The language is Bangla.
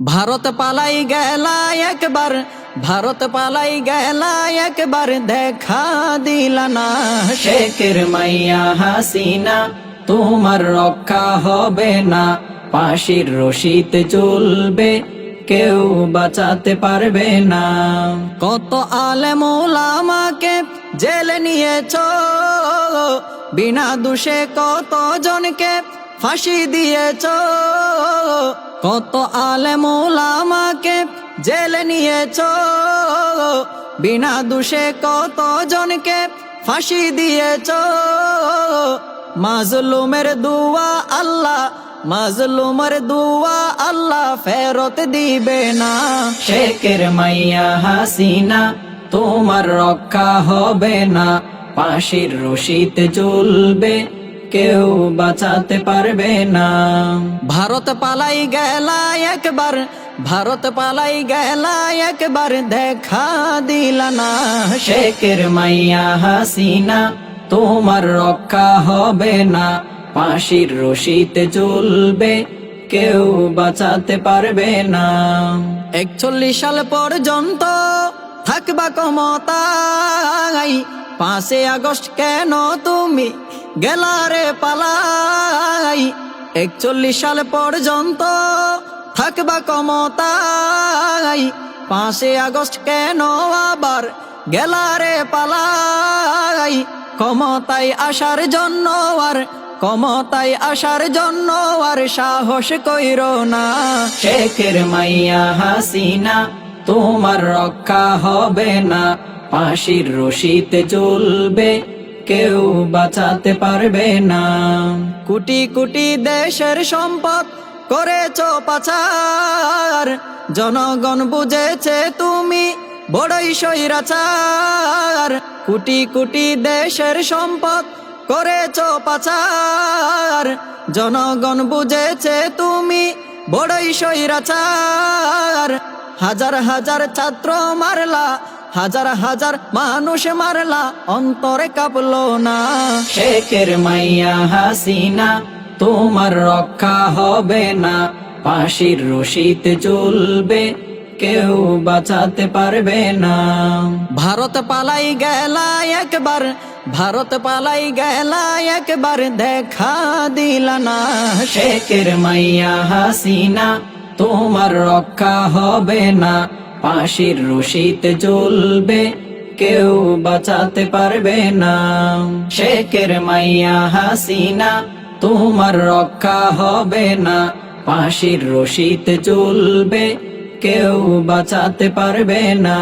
ভারত পালাই গেলা একবার, ভারত পালাই গেলা একবার, দেখা দিলা না শেখের মাইয়া হাসিনা, তোমার রক্ষা হবে না। ফাঁসির রশিতে ঝুলবে, কেউ বাঁচাতে পারবে না। কত আলেম ওলামাকে জেলে নিয়েছো, বিনা দোষে কত জনকে ফাঁসি দিয়েছো। কত আলেম ওলামাকে জেলে নিয়েছো, বিনা দোষে কত জনকে ফাঁসি দিয়েছো। মাজলুমের দুয়া আল্লাহ, মাজলুমের দুয়া আল্লাহ ফেরত দিবে না। শেখের মাইয়া হাসিনা, তোমার রক্ষা হবে না। ফাঁসির রশিতে ঝুলবে, কেউ বাঁচাতে পারবে না। ভারত পালাই গেলা একবার, ভারত পালাই গেলা একবার, দেখা দিলা না শেখের মাইয়া হাসিনা, তোমার রক্ষা হবে না। ফাঁসির রশিতে ঝুলবে, কেউ বাঁচাতে পারবে না। 41 সাল পর্যন্ত থাকবা ক্ষমতায়, 5 আগস্ট কেন তুমি গেলারে পালাই। 41 সাল পর্যন্ত থাকবা ক্ষমতায়, 5 আগস্ট কেন আবার গেলারে পালাই। ক্ষমতায় আসার জন্য আর, ক্ষমতায় আসার জন্য আর সাহস কইরো না। শেখের মাইয়া হাসিনা, তোমার রক্ষা হবে না। ফাঁসির রশিতে ঝুলবে, কেউ বাঁচাতে পারবে না। কোটি কোটি দেশের সম্পদ করেছো পাচার, জনগণ বুঝেছে তুমি বড়ই স্বৈরাচার। কোটি কোটি দেশের সম্পদ করেছো পাচার, জনগণ বুঝেছে তুমি বড়ই স্বৈরাচার। হাজার হাজার ছাত্র মারলা, হাজার হাজার মানুষ মারলা, অন্তরে কাঁপলো না। শেখের মাইয়া হাসিনা, তোমার রক্ষা হবে না। ফাঁসির রশিতে ঝুলবে, কেউ বাঁচাতে পারবে না। ভারত পালাই গেলা একবার, ভারত পালাই গেলা একবার, দেখা দিলা না শেখের মাইয়া হাসিনা, তোমার রক্ষা হবে না। ফাঁসির রশিতে ঝুলবে, কেউ বাঁচাতে পারবে না। শেখের মাইয়া হাসিনা, তোমার রক্ষা হবে না। ফাঁসির রশিতে ঝুলবে, কেউ বাঁচাতে পারবে না।